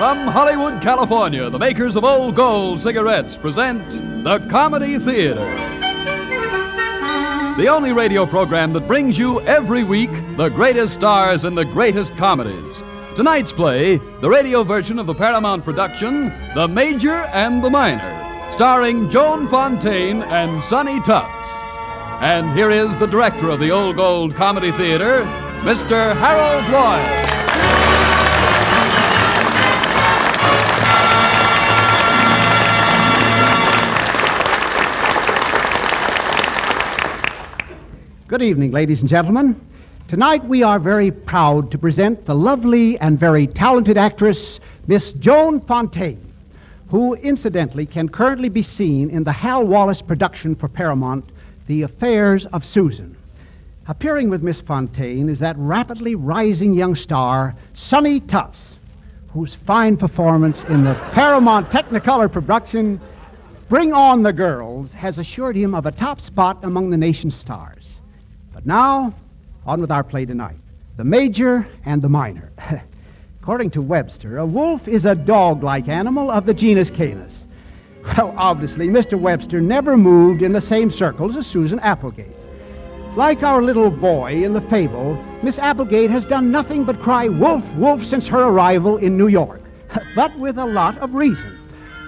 From Hollywood, California, the makers of Old Gold cigarettes present the Comedy Theater. The only radio program that brings you every week the greatest stars in the greatest comedies. Tonight's play, the radio version of the Paramount production, The Major and the Minor, starring Joan Fontaine and Sonny Tufts. And here is the director of the Old Gold Comedy Theater, Mr. Harold Lloyd. Good evening, ladies and gentlemen. Tonight we are very proud to present the lovely and very talented actress, Miss Joan Fontaine, who incidentally can currently be seen in the Hal Wallace production for Paramount, The Affairs of Susan. Appearing with Miss Fontaine is that rapidly rising young star, Sonny Tufts, whose fine performance in the Paramount Technicolor production, Bring On the Girls, has assured him of a top spot among the nation's stars. But now, on with our play tonight, The Major and the Minor. According to Webster, a wolf is a dog-like animal of the genus Canis. Well, obviously, Mr. Webster never moved in the same circles as Susan Applegate. Like our little boy in the fable, Miss Applegate has done nothing but cry wolf, wolf since her arrival in New York, but with a lot of reason.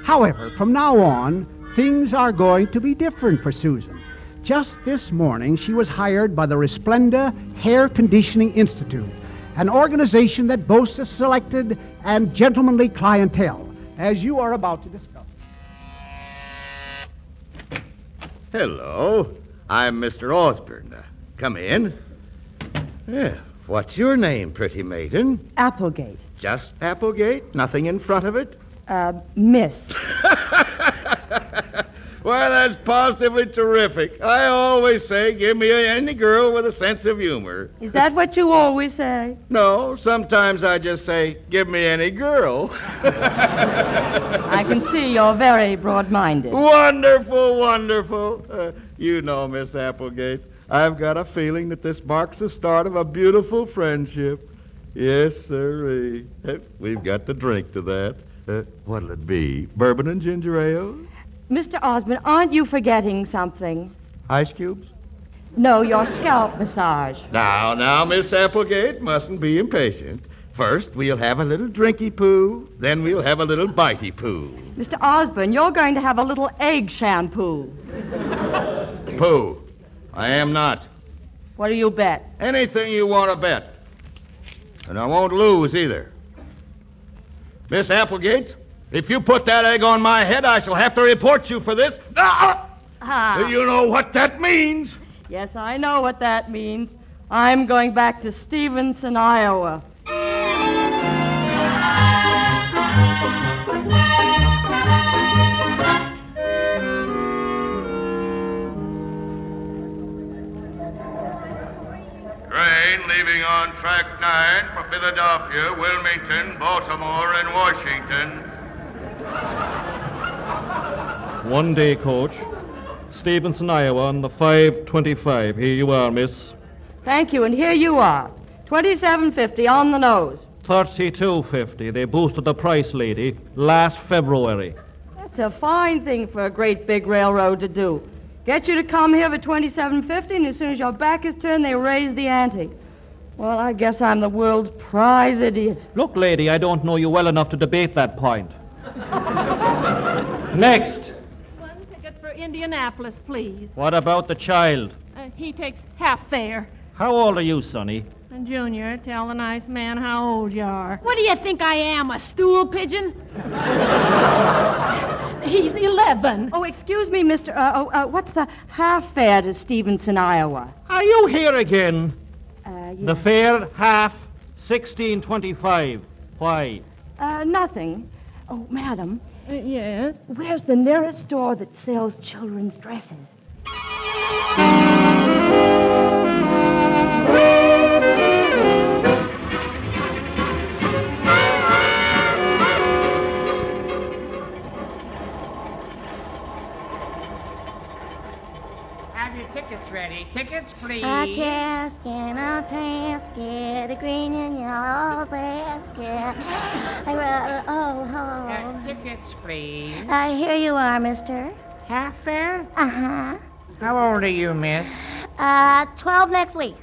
However, from now on, things are going to be different for Susan. Just this morning, she was hired by the Resplenda Hair Conditioning Institute, an organization that boasts a selected and gentlemanly clientele, as you are about to discover. Hello, I'm Mr. Osborne. Come in. Yeah, what's your name, pretty maiden? Applegate. Just Applegate? Nothing in front of it? Miss. Why, that's positively terrific. I always say, give me any girl with a sense of humor. Is that what you always say? No, sometimes I just say, give me any girl. I can see you're very broad-minded. Wonderful, wonderful. You know, Miss Applegate, I've got a feeling that this marks the start of a beautiful friendship. Yes, sirree. We've got to drink to that. What'll it be? Bourbon and ginger ale? Mr. Osborne, aren't you forgetting something? Ice cubes? No, your scalp massage. Now, Miss Applegate, mustn't be impatient. First, we'll have a little drinky-poo, then we'll have a little bitey-poo. Mr. Osborne, you're going to have a little egg shampoo. Poo. I am not. What do you bet? Anything you want to bet. And I won't lose either. Miss Applegate, if you put that egg on my head, I shall have to report you for this. You know what that means. Yes, I know what that means. I'm going back to Stevenson, Iowa. Train leaving on track 9 for Philadelphia, Wilmington, Baltimore, and Washington. One day, Coach. Stevenson, Iowa, on the 5:25. Here you are, miss. Thank you, and here you are. $27.50 on the nose. $32.50. They boosted the price, lady, last February. That's a fine thing for a great big railroad to do. Get you to come here for $27.50, and as soon as your back is turned, they raise the ante. Well, I guess I'm the world's prize idiot. Look, lady, I don't know you well enough to debate that point. Next. One ticket for Indianapolis, please. What about the child? He takes half fare. How old are you, Sonny? And Junior, tell the nice man how old you are. What do you think I am, a stool pigeon? He's 11. Oh, excuse me, Mr. What's the half fare to Stevenson, Iowa? Are you here again? Yeah. The fare, half, $16.25. Why? Nothing. Oh, madam. Yes? Where's the nearest store that sells children's dresses? Have your tickets ready. tickets, please. A casket, a green and yellow basket. Hello. Tickets, please. Here you are, mister. Half fare? Uh-huh. How old are you, miss? 12 next week.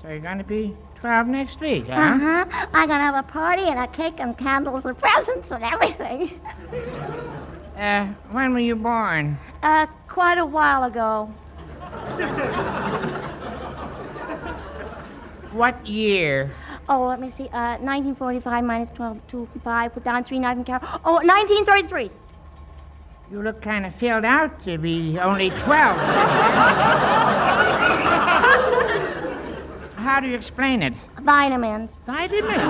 So you're going to be 12 next week, huh? Uh-huh. I'm gonna have a party and a cake and candles and presents and everything. When were you born? Quite a while ago. What year? Oh, let me see. 1945 minus 12, 2, 5, put down 3, nothing carry. Oh, 1933. You look kind of filled out to be only 12. How do you explain it? Vitamins. Vitamins?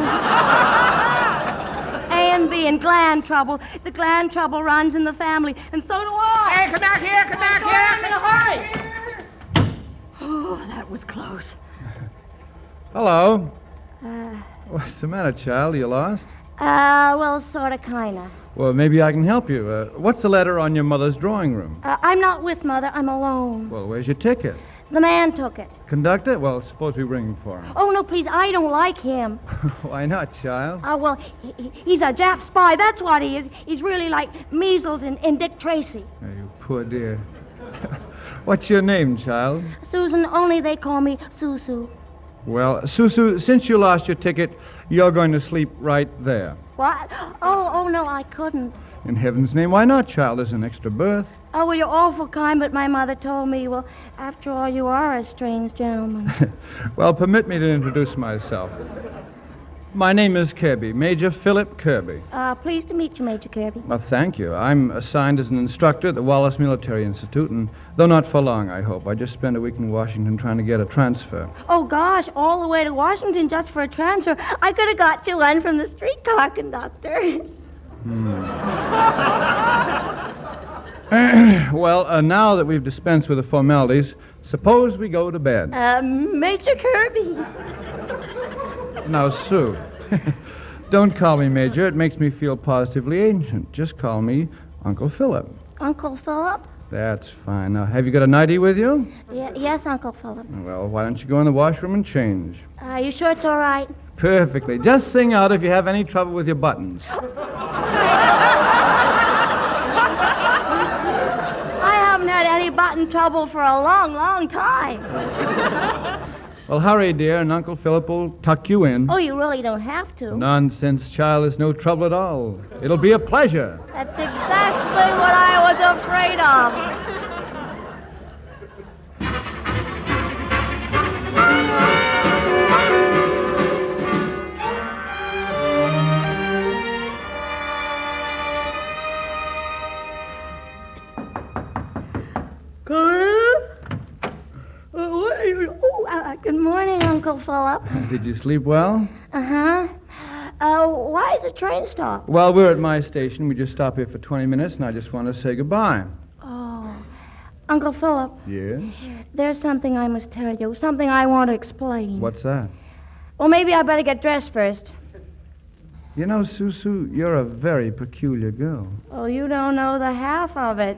A and B and gland trouble. The gland trouble runs in the family, and so do I. Hey, come back here, come back here. I'm in a hurry. Oh, that was close. Hello. What's the matter, child? Are you lost? Well, sorta, kinda. Well, maybe I can help you. What's the letter on your mother's drawing room? I'm not with Mother. I'm alone. Well, where's your ticket? The man took it. Conductor? Well, suppose we ring him for him. Oh, no, please. I don't like him. Why not, child? Well, he's a Jap spy. That's what he is. He's really like measles in Dick Tracy. Oh, you poor dear. What's your name, child? Susan, only they call me Susu. Well, Susu, since you lost your ticket, you're going to sleep right there. What? Oh, no, I couldn't. In heaven's name, why not, child? There's an extra berth. Oh, well, you're awful kind, but my mother told me, well, after all, you are a strange gentleman. Well, permit me to introduce myself. My name is Kirby, Major Philip Kirby. Pleased to meet you, Major Kirby. Well, thank you. I'm assigned as an instructor at the Wallace Military Institute, and though not for long, I hope. I just spent a week in Washington trying to get a transfer. Oh, gosh, all the way to Washington just for a transfer. I could have got you one from the streetcar conductor. Well, now that we've dispensed with the formalities, suppose we go to bed. Major Kirby. Now, Sue, don't call me Major. It makes me feel positively ancient. Just call me Uncle Philip. Uncle Philip? That's fine. Now, have you got a nightie with you? Yes, Uncle Philip. Well, why don't you go in the washroom and change? Are you sure it's all right? Perfectly. Just sing out if you have any trouble with your buttons. I haven't had any button trouble for a long, long time. Well, hurry, dear, and Uncle Philip will tuck you in. Oh, you really don't have to. Nonsense, child. There's no trouble at all. It'll be a pleasure. That's exactly what I was afraid of. Good morning, Uncle Philip. Did you sleep well? Uh-huh. Why is the train stopped? Well, we're at my station. We just stopped here for 20 minutes, and I just want to say goodbye. Oh. Uncle Philip. Yes? There's something I must tell you, something I want to explain. What's that? Well, maybe I better get dressed first. You know, Susu, you're a very peculiar girl. Oh, you don't know the half of it.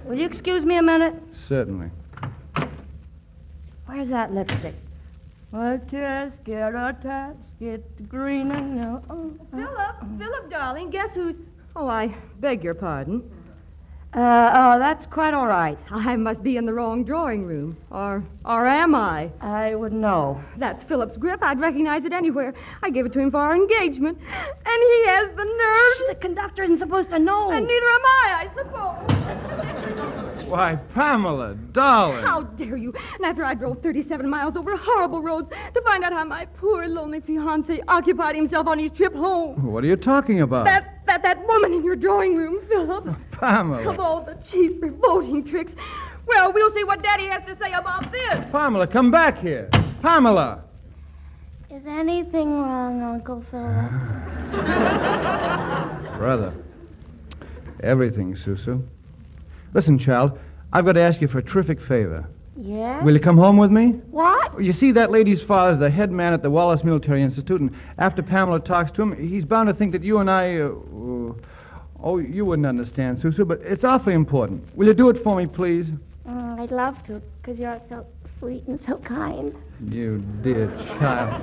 Will you excuse me a minute? Certainly. Where's that lipstick? A casket, green and yellow. Philip, darling, guess who's... Oh, I beg your pardon. That's quite all right. I must be in the wrong drawing room. Or am I? I wouldn't know. That's Philip's grip. I'd recognize it anywhere. I gave it to him for our engagement. And he has the nerve. The conductor isn't supposed to know. And neither am I suppose. Why, Pamela, darling. How dare you? And after I drove 37 miles over horrible roads to find out how my poor, lonely fiancé occupied himself on his trip home. What are you talking about? That woman in your drawing room, Philip. Pamela. Of all the cheap, revolting tricks. Well, we'll see what Daddy has to say about this. Pamela, come back here. Pamela. Is anything wrong, Uncle Philip? Brother. Everything, Susu. Listen, child, I've got to ask you for a terrific favor. Yes? Will you come home with me? What? You see, that lady's father's the head man at the Wallace Military Institute, and after Pamela talks to him, he's bound to think that you and I... oh, you wouldn't understand, Susu, but it's awfully important. Will you do it for me, please? I'd love to, because you're sweet and so kind. You dear child.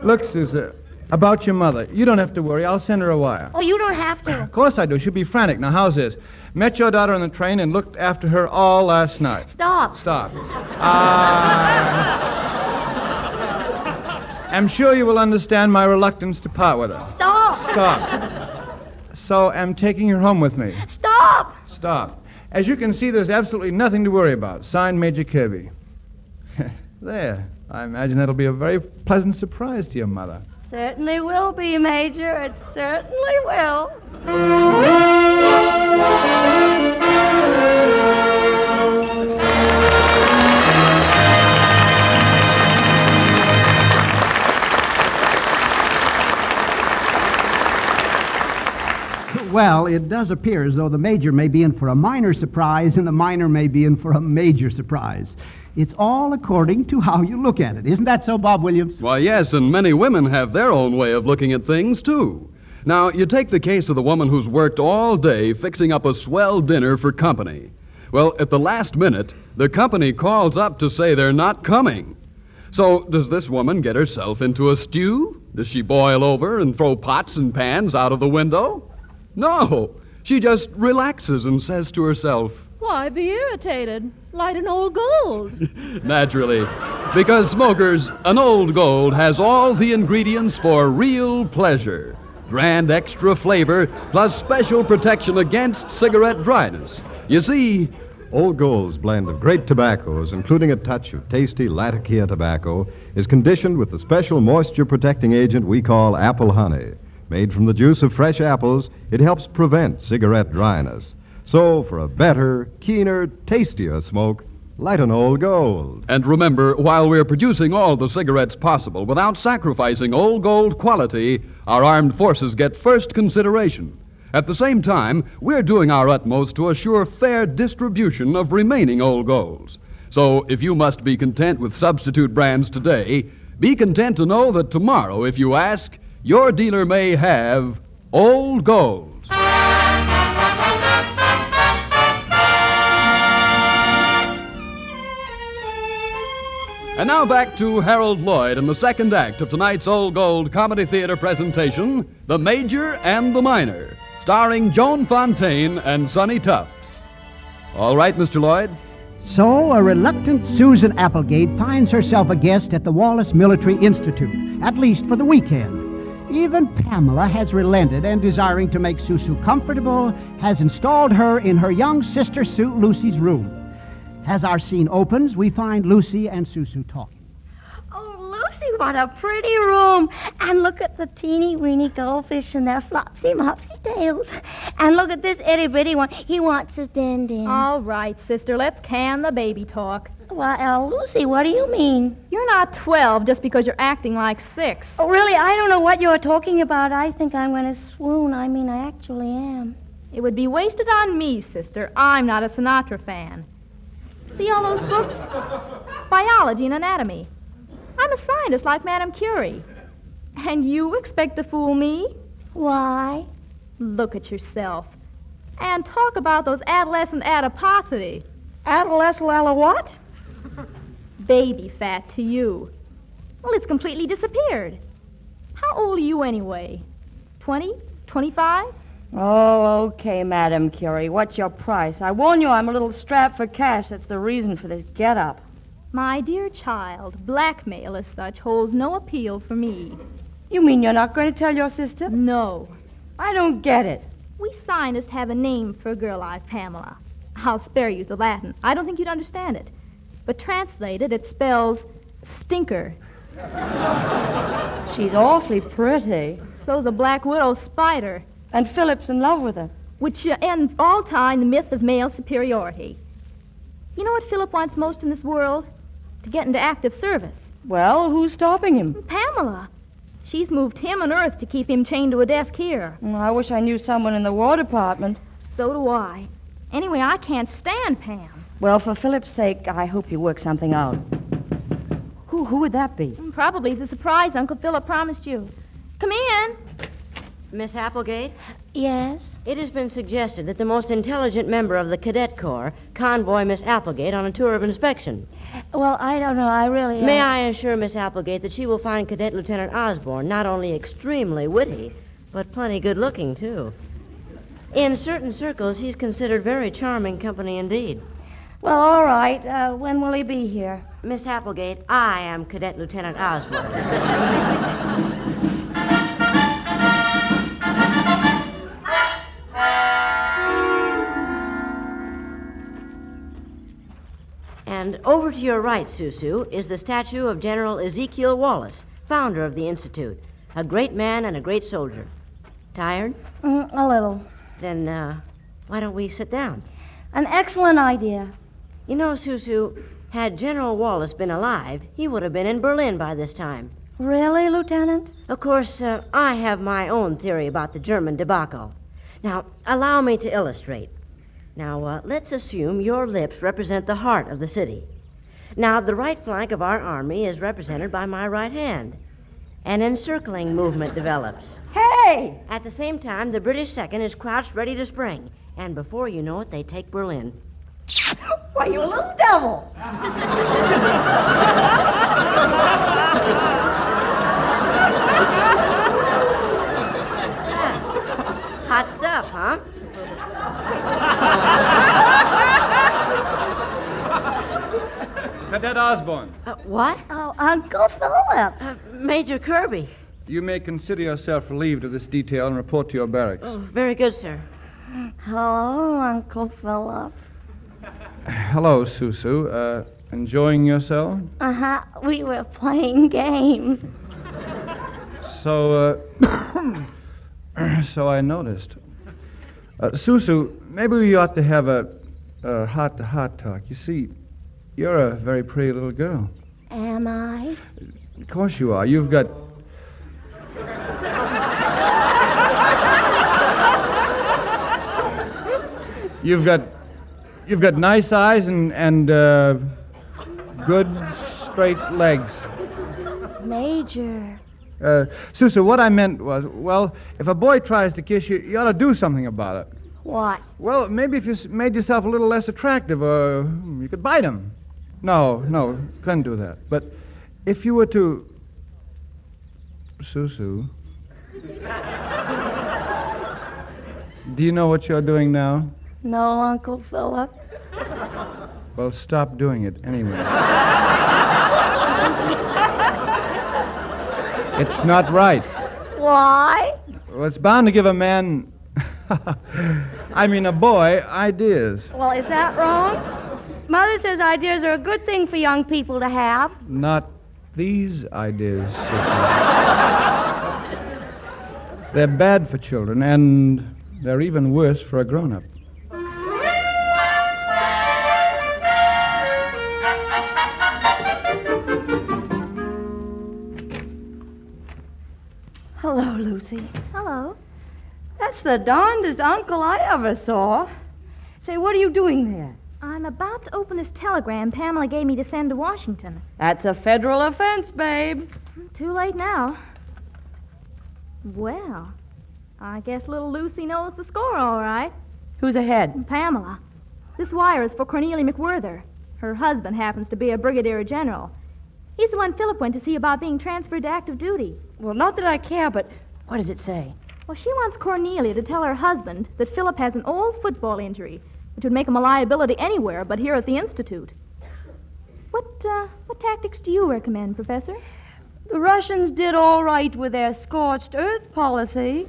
Look, Susan, about your mother. You don't have to worry. I'll send her a wire. Oh, you don't have to. Of course I do. She'll be frantic. Now, how's this? Met your daughter on the train and looked after her all last night. Stop. I'm sure you will understand my reluctance to part with her. Stop. So I'm taking her home with me. Stop. As you can see, there's absolutely nothing to worry about. Signed, Major Kirby. There. I imagine that'll be a very pleasant surprise to your mother. Certainly will be, Major. It certainly will. Well, it does appear as though the major may be in for a minor surprise and the minor may be in for a major surprise. It's all according to how you look at it. Isn't that so, Bob Williams? Why, yes, and many women have their own way of looking at things, too. Now, you take the case of the woman who's worked all day fixing up a swell dinner for company. Well, at the last minute, the company calls up to say they're not coming. So, does this woman get herself into a stew? Does she boil over and throw pots and pans out of the window? No, she just relaxes and says to herself, Why be irritated? Light an old gold. Naturally, because, smokers, an old gold has all the ingredients for real pleasure. Grand extra flavor, plus special protection against cigarette dryness. You see, Old Gold's blend of great tobaccos, including a touch of tasty Latakia tobacco, is conditioned with the special moisture-protecting agent we call apple honey. Made from the juice of fresh apples, it helps prevent cigarette dryness. So, for a better, keener, tastier smoke, light an Old Gold. And remember, while we're producing all the cigarettes possible without sacrificing Old Gold quality, our armed forces get first consideration. At the same time, we're doing our utmost to assure fair distribution of remaining Old Golds. So, if you must be content with substitute brands today, be content to know that tomorrow, if you ask, your dealer may have Old Golds. And now back to Harold Lloyd in the second act of tonight's Old Gold Comedy Theater presentation, The Major and the Minor, starring Joan Fontaine and Sonny Tufts. All right, Mr. Lloyd? So, a reluctant Susan Applegate finds herself a guest at the Wallace Military Institute, at least for the weekend. Even Pamela has relented and, desiring to make Susu comfortable, has installed her in her young sister Lucy's room. As our scene opens, we find Lucy and Susu talking. Oh, Lucy, what a pretty room. And look at the teeny-weeny goldfish and their flopsy-mopsy tails. And look at this itty-bitty one. He wants a din-din. All right, sister, let's can the baby talk. Well, Lucy, what do you mean? You're not 12 just because you're acting like 6. Oh, really? I don't know what you're talking about. I think I'm going to swoon. I mean, I actually am. It would be wasted on me, sister. I'm not a Sinatra fan. See all those books? Biology and anatomy. I'm a scientist like Madame Curie. And you expect to fool me? Why? Look at yourself. And talk about those adolescent adiposity. Adolescent what? Baby fat to you. Well, it's completely disappeared. How old are you anyway? 20? 25? Oh, okay, Madame Curie. What's your price? I warn you, I'm a little strapped for cash. That's the reason for this get-up. My dear child, blackmail as such holds no appeal for me. You mean you're not going to tell your sister? No. I don't get it. We scientists have a name for a girl like Pamela. I'll spare you the Latin. I don't think you'd understand it. But translated, it spells stinker. She's awfully pretty. So's a black widow spider. And Philip's in love with her. Which end all time the myth of male superiority. You know what Philip wants most in this world? To get into active service. Well, who's stopping him? Pamela. She's moved him and earth to keep him chained to a desk here. I wish I knew someone in the War Department. So do I. Anyway, I can't stand Pam. Well, for Philip's sake, I hope you work something out. Who would that be? Probably the surprise Uncle Philip promised you. Come in. Miss Applegate? Yes? It has been suggested that the most intelligent member of the Cadet Corps convoy Miss Applegate on a tour of inspection. Well, I don't know. I really... May I assure Miss Applegate that she will find Cadet Lieutenant Osborne not only extremely witty, but plenty good-looking, too. In certain circles, he's considered very charming company indeed. Well, all right. When will he be here? Miss Applegate, I am Cadet Lieutenant Osborne. And over to your right, Susu, is the statue of General Ezekiel Wallace, founder of the Institute. A great man and a great soldier. Tired? A little. Then, why don't we sit down? An excellent idea. You know, Susu, had General Wallace been alive, he would have been in Berlin by this time. Really, Lieutenant? Of course, I have my own theory about the German debacle. Now, allow me to illustrate. Now, let's assume your lips represent the heart of the city. Now, the right flank of our army is represented by my right hand. An encircling movement develops. Hey! At the same time, the British second is crouched ready to spring. And before you know it, they take Berlin. Why, you little devil! Hot stuff, huh? Cadet Osborne. What? Oh, Uncle Philip. Major Kirby. You may consider yourself relieved of this detail and report to your barracks. Oh, very good, sir. Hello, Uncle Philip. Hello, Susu. Enjoying yourself? Uh-huh. We were playing games. So, so I noticed. Susu, maybe we ought to have a heart-to-heart talk. You see, you're a very pretty little girl. Am I? Of course you are. You've got... You've got nice eyes and good straight legs. Major. Susu, what I meant was, well, if a boy tries to kiss you, you ought to do something about it. What? Well, maybe if you made yourself a little less attractive, or you could bite him. No, couldn't do that. But if you were to... Susu. Do you know what you're doing now? No, Uncle Philip. Well, stop doing it anyway. It's not right. Why? Well, it's bound to give a man... I mean, a boy, ideas. Well, is that wrong? Mother says ideas are a good thing for young people to have. Not these ideas, Cecil. They're bad for children, and they're even worse for a grown-up. Hello, Lucy. Hello. That's the darndest uncle I ever saw. Say, what are you doing there? I'm about to open this telegram Pamela gave me to send to Washington. That's a federal offense, babe. Too late now. Well, I guess little Lucy knows the score all right. Who's ahead? Pamela. This wire is for Cornelia McWhirter. Her husband happens to be a brigadier general. He's the one Philip went to see about being transferred to active duty. Well, not that I care, but what does it say? Well, she wants Cornelia to tell her husband that Philip has an old football injury, which would make him a liability anywhere but here at the Institute. What tactics do you recommend, Professor? The Russians did all right with their scorched earth policy.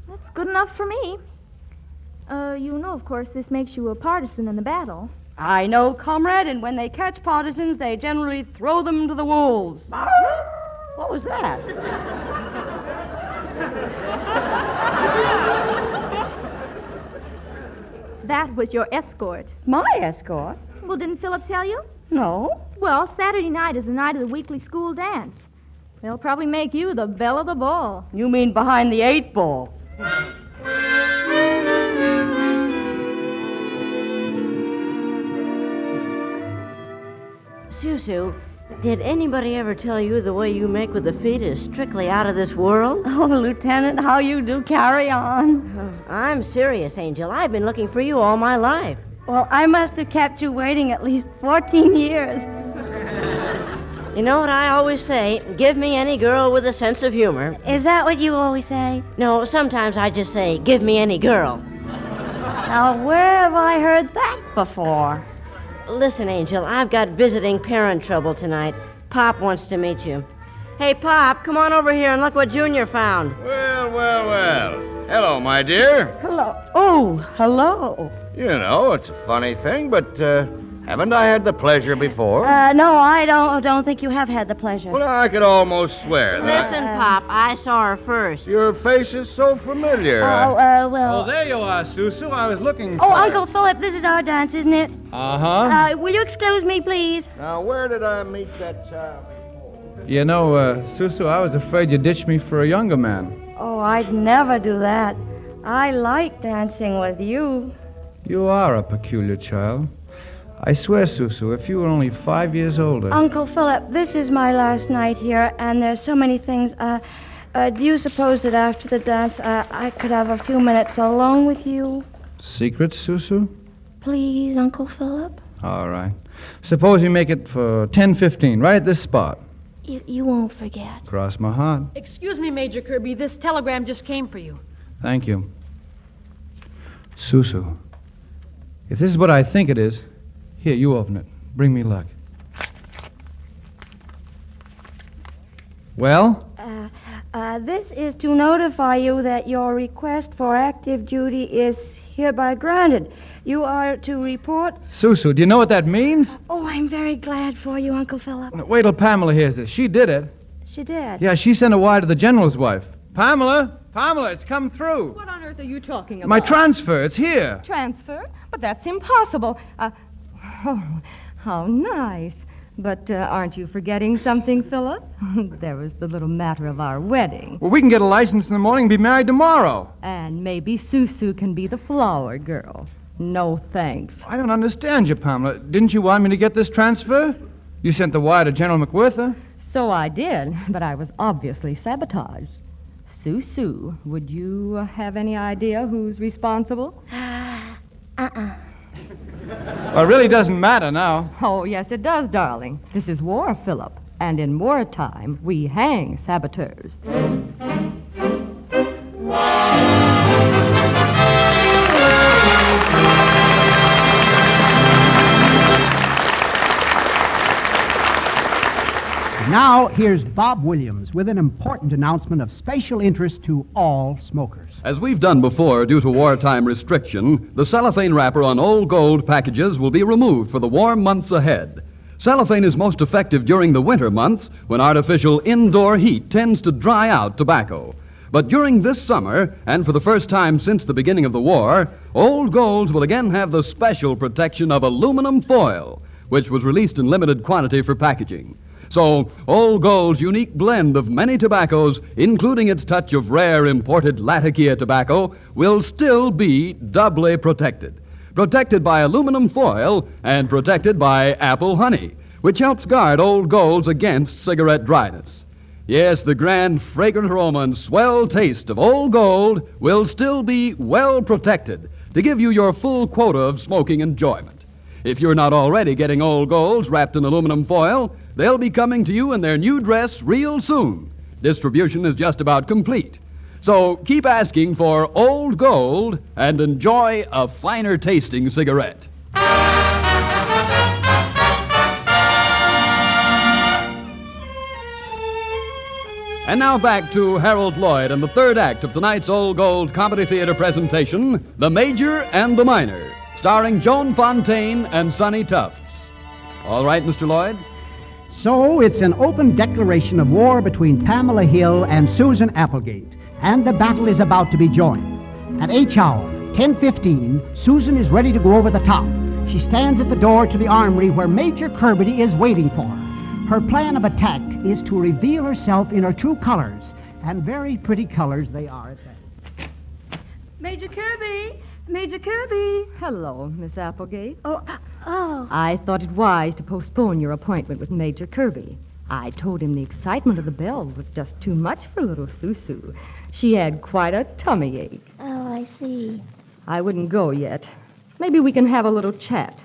That's good enough for me. You know, of course, this makes you a partisan in the battle. I know, comrade, and when they catch partisans, they generally throw them to the wolves. What was that? That was your escort. My escort? Well, didn't Philip tell you? No. Well, Saturday night is the night of the weekly school dance. They'll probably make you the belle of the ball. You mean behind the 8-ball. Susu, Did anybody ever tell you the way you make with the feet is strictly out of this world? Oh, Lieutenant, how you do carry on. I'm serious, Angel. I've been looking for you all my life. Well, I must have kept you waiting at least 14 years. You know what I always say? Give me any girl with a sense of humor. Is that what you always say? No, sometimes I just say, give me any girl. Now, where have I heard that before? Listen, Angel, I've got visiting parent trouble tonight. Pop wants to meet you. Hey, Pop, come on over here and look what Junior found. Well. Hello, my dear. Hello. Oh, hello. You know, it's a funny thing, but haven't I had the pleasure before? No, I don't think you have had the pleasure. Well, I could almost swear that. Listen, Pop, I saw her first. Your face is so familiar. Well... Oh, there you are, Susu. I was looking Oh, for... Uncle Philip, this is our dance, isn't it? Uh-huh. Will you excuse me, please? Now, where did I meet that child before? You know, Susu, I was afraid you'd ditch me for a younger man. Oh, I'd never do that. I like dancing with you. You are a peculiar child. I swear, Susu, if you were only 5 years older... Uncle Philip, this is my last night here, and there's so many things. Do you suppose that after the dance, I could have a few minutes alone with you? Secrets, Susu? Please, Uncle Philip? All right. Suppose we make it for 10:15, right at this spot. You won't forget. Cross my heart. Excuse me, Major Kirby. This telegram just came for you. Thank you. Susu, if this is what I think it is, here, you open it. Bring me luck. Well? This is to notify you that your request for active duty is hereby granted. You are to report... Susu, do you know what that means? Oh, I'm very glad for you, Uncle Philip. Wait till Pamela hears this. She did it. She did? Yeah, she sent a wire to the general's wife. Pamela, it's come through. What on earth are you talking about? My transfer, it's here. Transfer? But that's impossible. Oh, how nice. But aren't you forgetting something, Philip? There was the little matter of our wedding. Well, we can get a license in the morning and be married tomorrow. And maybe Susu can be the flower girl. No thanks. I don't understand you, Pamela. Didn't you want me to get this transfer? You sent the wire to General McWhirter. So I did, but I was obviously sabotaged. Susu, would you have any idea who's responsible? Well, it really doesn't matter now. Oh, yes, it does, darling. This is war, Philip. And in wartime, we hang saboteurs. Now, here's Bob Williams with an important announcement of special interest to all smokers. As we've done before, due to wartime restriction, the cellophane wrapper on Old Gold packages will be removed for the warm months ahead. Cellophane is most effective during the winter months when artificial indoor heat tends to dry out tobacco. But during this summer, and for the first time since the beginning of the war, Old Golds will again have the special protection of aluminum foil, which was released in limited quantity for packaging. So, Old Gold's unique blend of many tobaccos, including its touch of rare imported Latakia tobacco, will still be doubly protected. Protected by aluminum foil and protected by apple honey, which helps guard Old Golds against cigarette dryness. Yes, the grand, fragrant aroma and swell taste of Old Gold will still be well protected to give you your full quota of smoking enjoyment. If you're not already getting Old Golds wrapped in aluminum foil, they'll be coming to you in their new dress real soon. Distribution is just about complete. So keep asking for Old Gold and enjoy a finer tasting cigarette. And now back to Harold Lloyd and the third act of tonight's Old Gold Comedy Theater presentation, The Major and the Minor, starring Joan Fontaine and Sonny Tufts. All right, Mr. Lloyd? So it's an open declaration of war between Pamela Hill and Susan Applegate, and the battle is about to be joined. At H hour, 10:15, Susan is ready to go over the top. She stands at the door to the armory where Major Kirby is waiting for her. Her plan of attack is to reveal herself in her true colors, and very pretty colors they are at that. Major Kirby! Major Kirby! Hello, Miss Applegate. Oh, Oh. I thought it wise to postpone your appointment with Major Kirby. I told him the excitement of the bell was just too much for little Susu. She had quite a tummy ache. Oh, I see. I wouldn't go yet. Maybe we can have a little chat.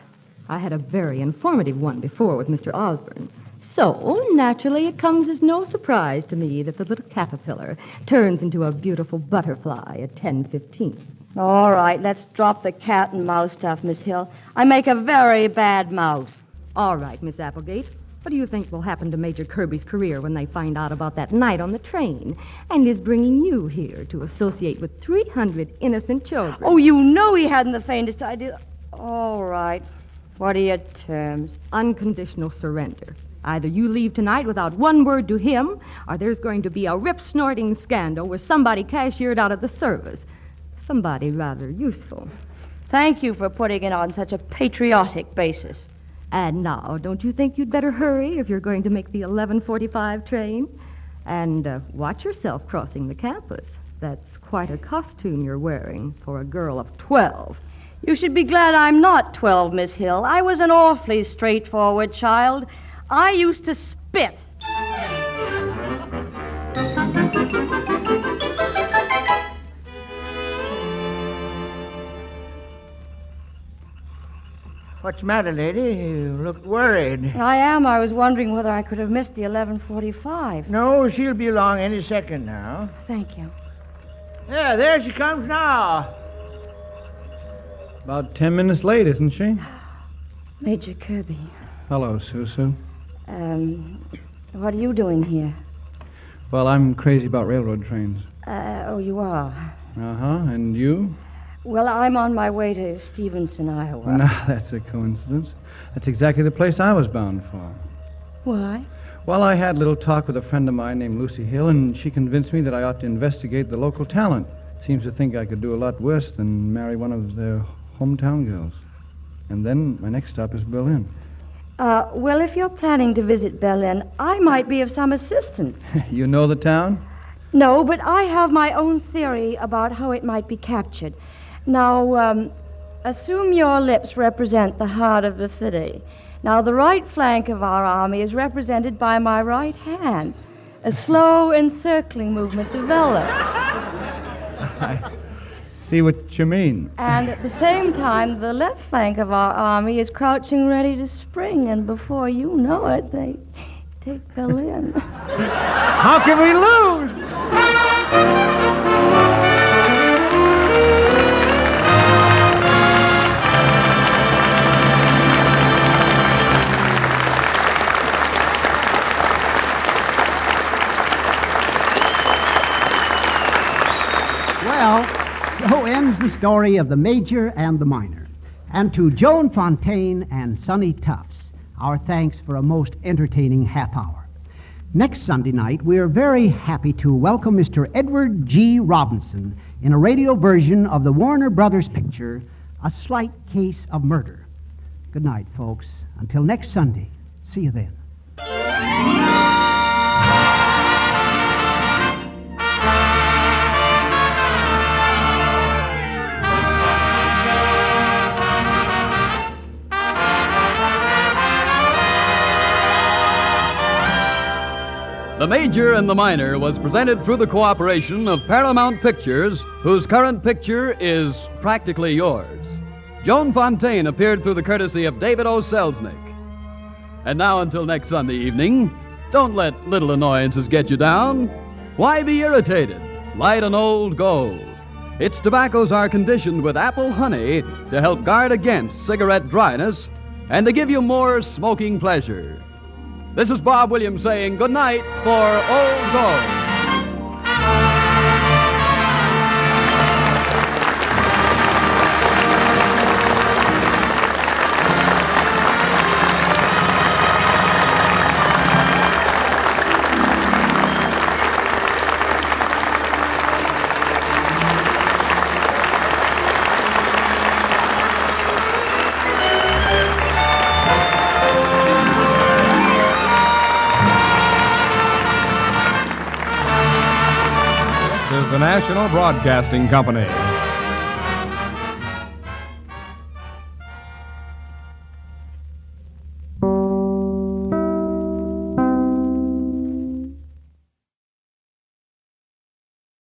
I had a very informative one before with Mr. Osborne. So, naturally, it comes as no surprise to me that the little caterpillar turns into a beautiful butterfly at 10:15. All right, let's drop the cat and mouse stuff, Miss Hill. I make a very bad mouse. All right, Miss Applegate. What do you think will happen to Major Kirby's career when they find out about that night on the train and his bringing you here to associate with 300 innocent children? Oh, you know he hadn't the faintest idea. All right. What are your terms? Unconditional surrender. Either you leave tonight without one word to him, or there's going to be a rip-snorting scandal with somebody cashiered out of the service. Somebody rather useful. Thank you for putting it on such a patriotic basis. And now, don't you think you'd better hurry if you're going to make the 11:45 train? And watch yourself crossing the campus. That's quite a costume you're wearing for a girl of 12. You should be glad I'm not 12, Miss Hill. I was an awfully straightforward child. I used to spit. What's the matter, lady? You look worried. I am. I was wondering whether I could have missed the 11:45. No, she'll be along any second now. Thank you. Yeah, there she comes now. About 10 minutes late, isn't she? Major Kirby. Hello, Susu. What are you doing here? Well, I'm crazy about railroad trains. Oh, you are? Uh-huh. And you? Well, I'm on my way to Stevenson, Iowa. No, that's a coincidence. That's exactly the place I was bound for. Why? Well, I had a little talk with a friend of mine named Lucy Hill, and she convinced me that I ought to investigate the local talent. Seems to think I could do a lot worse than marry one of their hometown girls. And then my next stop is Berlin. Well, if you're planning to visit Berlin, I might be of some assistance. You know the town? No, but I have my own theory about how it might be captured. Now, assume your lips represent the heart of the city. Now, the right flank of our army is represented by my right hand. A slow encircling movement develops. I see what you mean. And at the same time, the left flank of our army is crouching ready to spring, and before you know it, they take Berlin. How can we lose? Well, so ends the story of the Major and the Minor. And to Joan Fontaine and Sonny Tufts, our thanks for a most entertaining half hour. Next Sunday night, we are very happy to welcome Mr. Edward G. Robinson in a radio version of the Warner Brothers picture, A Slight Case of Murder. Good night, folks. Until next Sunday. See you then. The Major and the Minor was presented through the cooperation of Paramount Pictures, whose current picture is practically yours. Joan Fontaine appeared through the courtesy of David O. Selznick. And now, until next Sunday evening, don't let little annoyances get you down. Why be irritated? Light an old gold. Its tobaccos are conditioned with apple honey to help guard against cigarette dryness and to give you more smoking pleasure. This is Bob Williams saying good night for Old Gold. The National Broadcasting Company.